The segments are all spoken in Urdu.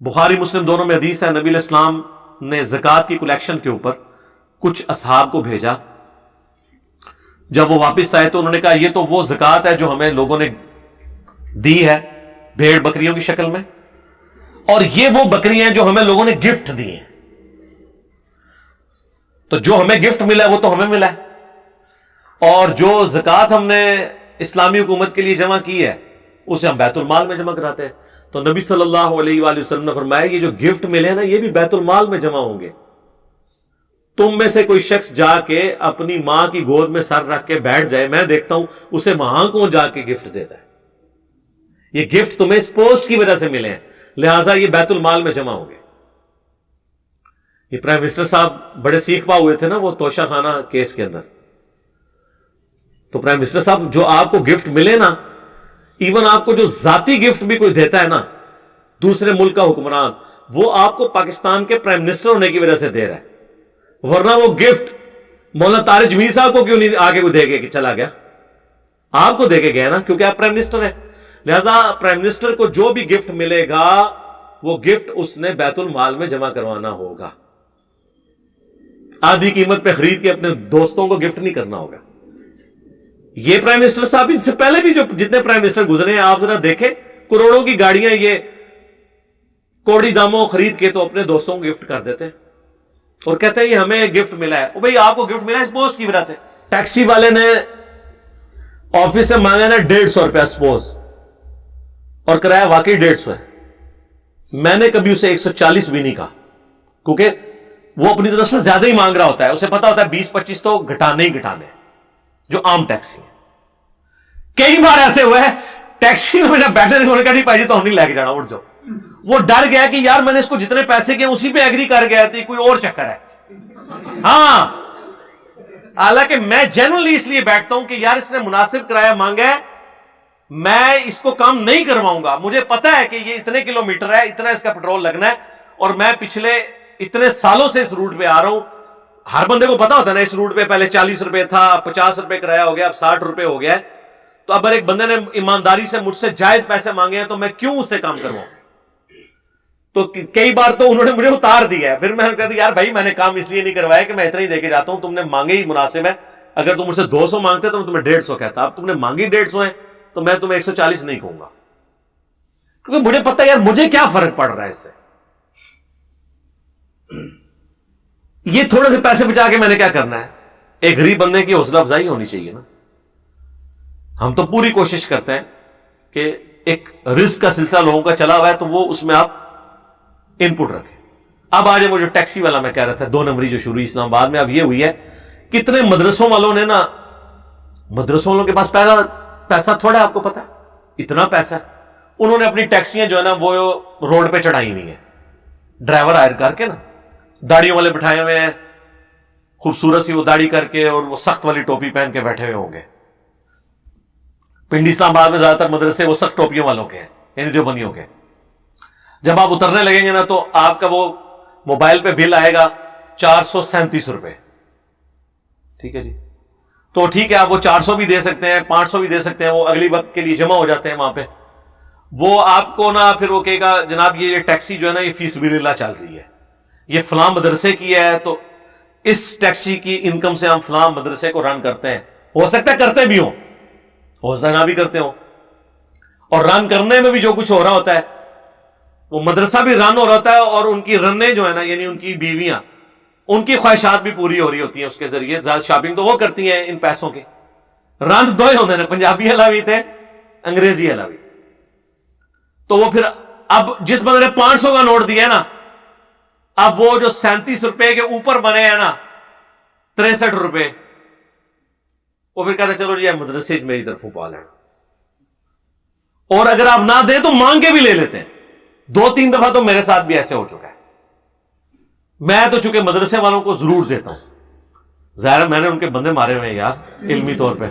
بخاری مسلم دونوں میں حدیث ہے، نبی علیہ السلام نے زکوٰۃ کی کلیکشن کے اوپر کچھ اصحاب کو بھیجا. جب وہ واپس آئے تو انہوں نے کہا یہ تو وہ زکوٰۃ ہے جو ہمیں لوگوں نے دی ہے بھیڑ بکریوں کی شکل میں، اور یہ وہ بکریاں ہیں جو ہمیں لوگوں نے گفٹ دی ہیں. تو جو ہمیں گفٹ ملا ہے وہ تو ہمیں ملا ہے، اور جو زکوٰۃ ہم نے اسلامی حکومت کے لیے جمع کی ہے اسے ہم بیت المال میں جمع کراتے ہیں. تو نبی صلی اللہ علیہ وآلہ وسلم نے فرمایا یہ جو گفٹ ملے ہیں نا یہ بھی بیت المال میں جمع ہوں گے. تم میں سے کوئی شخص جا کے اپنی ماں کی گود میں سر رکھ کے بیٹھ جائے، میں دیکھتا ہوں اسے وہاں کون جا کے گفٹ دیتا ہے. یہ گفٹ تمہیں اس پوسٹ کی وجہ سے ملے ہیں، لہٰذا یہ بیت المال میں جمع ہوں گے. یہ پرائم منسٹر صاحب بڑے سیخ پا ہوئے تھے نا وہ توشہ خانہ کیس کے اندر. تو پرائم منسٹر صاحب جو آپ کو گفٹ ملے نا، ایون آپ کو جو ذاتی گفٹ بھی کوئی دیتا ہے نا دوسرے ملک کا حکمران، وہ آپ کو پاکستان کے پرائم منسٹر ہونے کی وجہ سے دے رہا ہے، ورنہ وہ گفٹ مولانا طارق جمیل صاحب کو کیوں نہیں آگے کوئی دے کے چلا گیا؟ آپ کو دے کے گیا نا، کیونکہ آپ پرائم منسٹر ہیں. لہذا پرائم منسٹر کو جو بھی گفٹ ملے گا وہ گفٹ اس نے بیت المال میں جمع کروانا ہوگا. آدھی قیمت پہ خرید کے اپنے دوستوں کو گفٹ نہیں کرنا ہوگا. یہ پرائم منسٹر صاحب ان سے پہلے بھی جو جتنے پرائم منسٹر گزرے ہیں آپ ذرا دیکھیں، کروڑوں کی گاڑیاں یہ کوڑی داموں خرید کے تو اپنے دوستوں کو گفٹ کر دیتے ہیں اور کہتے ہیں یہ ہمیں گفٹ ملا ہے. بھائی آپ کو گفٹ ملا ہے اس پوسٹ کی وجہ سے. ٹیکسی والے نے آفس سے مانگا نا 150 روپیہ سپوز، اور کرایہ واقعی 150 ہے. میں نے کبھی اسے 140 بھی نہیں کہا، کیونکہ وہ اپنی طرف سے زیادہ ہی مانگ رہا ہوتا ہے، اسے پتا ہوتا ہے 20-25 تو گھٹانے ہی گھٹانے جو عام ٹیکسی ہے. کئی بار ایسے ہوئے ہیں ٹیکسی میں جب بیٹھے انہوں نے کہا نہیں بھائی جی تو ہم نہیں لے کے جانا، اٹھ جاؤ. وہ ڈر گیا کہ یار میں نے اس کو جتنے پیسے کیے اسی پہ ایگری کر گیا تھی، کوئی اور چکر ہے. ہاں حالانکہ میں جنرلی اس لیے بیٹھتا ہوں کہ یار اس نے مناسب کرایہ مانگا ہے، میں اس کو کام نہیں کرواؤں گا. مجھے پتا ہے کہ یہ اتنے کلومیٹر ہے، اتنا اس کا پیٹرول لگنا ہے، اور میں پچھلے اتنے سالوں سے اس روٹ پہ آ رہا ہوں. ہر بندے کو پتا ہوتا ہے نا اس روٹ پہ پہلے 40 روپے تھا، 50 روپے کرایہ ہو گیا، اب 60 روپے ہو گیا ہے. تو اب ایک بندے نے ایمانداری سے مجھ سے جائز پیسے مانگے ہیں تو میں کیوں اس سے کام کرواؤں. تو کئی بار تو انہوں نے مجھے اتار دیا ہے. پھر میں نے کہا یار بھائی میں نے کام اس لیے نہیں کروایا کہ میں اتنا ہی دے کے جاتا ہوں، تم نے مانگے ہی مناسب ہے. اگر تم مجھ سے 200 مانگتے تو میں تمہیں 150 کہتا، اب تم نے مانگی 150 ہے تو میں تمہیں 140 نہیں کہوں گا، کیونکہ مجھے پتا یار مجھے کیا فرق پڑ رہا ہے اس سے. یہ تھوڑے سے پیسے بچا کے میں نے کیا کرنا ہے؟ ایک غریب بندے کی حوصلہ افزائی ہونی چاہیے نا. ہم تو پوری کوشش کرتے ہیں کہ ایک رزق کا سلسلہ لوگوں کا چلا ہوا ہے تو وہ اس میں آپ ان پٹ رکھیں. اب آج وہ جو ٹیکسی والا میں کہہ رہا تھا 2 نمبری جو شروع اسلام آباد میں، اب یہ ہوئی ہے کتنے مدرسوں والوں نے نا، مدرسوں والوں کے پاس پیسہ تھوڑا ہے، آپ کو پتا ہے اتنا پیسہ ہے، انہوں نے اپنی ٹیکسیاں جو ہے نا وہ روڈ پہ چڑھائی ہوئی ہیں، ڈرائیور ہائر کر کے نا، داڑیوں والے بٹھائے ہوئے ہیں، خوبصورت سی وہ داڑھی کر کے اور وہ سخت والی ٹوپی پہن کے بیٹھے ہوئے ہوں گے. پنڈی اسلام آباد میں زیادہ تر مدرسے وہ سخت ٹوپیوں والوں کے ہیں، یعنی دیوبندیوں کے. جب آپ اترنے لگیں گے نا تو آپ کا وہ موبائل پہ بل آئے گا 437 روپے. ٹھیک ہے جی، تو ٹھیک ہے آپ وہ 400 بھی دے سکتے ہیں، 500 بھی دے سکتے ہیں، وہ اگلی وقت کے لیے جمع ہو جاتے ہیں وہاں پہ. وہ آپ کو نا پھر وہ کہے گا جناب یہ ٹیکسی جو ہے نا یہ فی سبیل اللہ چل رہی ہے، یہ فلاں مدرسے کی ہے، تو اس ٹیکسی کی انکم سے ہم فلاں مدرسے کو رن کرتے ہیں. ہو سکتا ہے کرتے بھی ہوں، ہو سکتا ہے نہ بھی کرتے ہوں. اور رن کرنے میں بھی جو کچھ ہو رہا ہوتا ہے وہ مدرسہ بھی رن ہو رہا ہوتا ہے، اور ان کی رنیں جو ہے نا یعنی ان کی بیویاں، ان کی خواہشات بھی پوری ہو رہی ہوتی ہیں اس کے ذریعے. زیادہ شاپنگ تو وہ کرتی ہیں ان پیسوں کے. رن 2 ہی ہوتے ہیں، پنجابی علاوی تھے، انگریزی علاوی. تو وہ پھر اب جس بندے نے 500 کا نوٹ دیا ہے نا، اب وہ جو 37 روپے کے اوپر بنے ہیں نا 63 روپے، وہ پھر کہتے چلو جی مدرسے میری طرف پا لینا. اور اگر آپ نہ دیں تو مانگ کے بھی لے لیتے ہیں. 2-3 دفعہ تو میرے ساتھ بھی ایسے ہو چکا ہے. میں تو چونکہ مدرسے والوں کو ضرور دیتا ہوں، ظاہر میں نے ان کے بندے مارے ہوئے ہیں یار علمی طور پہ.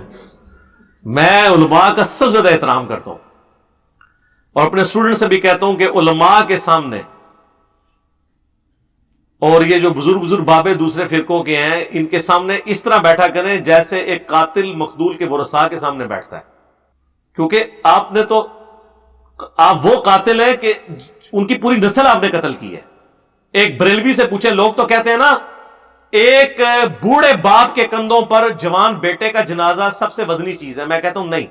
میں علماء کا سب سے زیادہ احترام کرتا ہوں، اور اپنے اسٹوڈنٹ سے بھی کہتا ہوں کہ علماء کے سامنے اور یہ جو بزرگ بابے دوسرے فرقوں کے ہیں ان کے سامنے اس طرح بیٹھا کریں جیسے ایک قاتل مقتول کے ورثاء کے سامنے بیٹھتا ہے. کیونکہ آپ نے تو آپ وہ قاتل ہیں کہ ان کی پوری نسل آپ نے قتل کی ہے. ایک بریلوی سے پوچھے، لوگ تو کہتے ہیں نا ایک بوڑھے باپ کے کندھوں پر جوان بیٹے کا جنازہ سب سے وزنی چیز ہے. میں کہتا ہوں نہیں،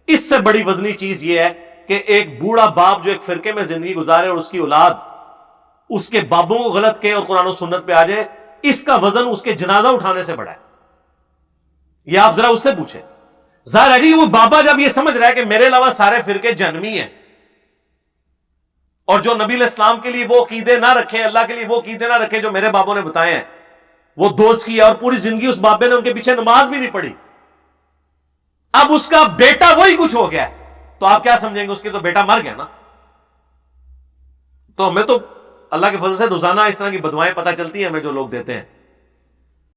اس سے بڑی وزنی چیز یہ ہے کہ ایک بوڑھا باپ جو ایک فرقے میں زندگی گزارے اور اس کی اولاد اس کے بابوں کو غلط کہے اور قرآن و سنت پہ آ جائے، اس کا وزن اس کے جنازہ اٹھانے سے بڑا ہے. یہ آپ ذرا اس سے پوچھیں. ظاہر ہے کہ وہ بابا جب یہ سمجھ رہا ہے کہ میرے علاوہ سارے فرقے جہنمی ہیں، اور جو نبی علیہ السلام کے لیے وہ عقیدے نہ رکھے، اللہ کے لیے وہ عقیدے نہ رکھے جو میرے بابوں نے بتائے ہیں، وہ دوست کیا اور پوری زندگی اس بابے نے ان کے پیچھے نماز بھی نہیں پڑھی، اب اس کا بیٹا وہی کچھ ہو گیا تو آپ کیا سمجھیں گے؟ اس کے تو بیٹا مر گیا نا. تو ہمیں تو اللہ کے فضل سے روزانہ اس طرح کی بدوائیں پتہ چلتی ہیں ہمیں جو لوگ دیتے ہیں.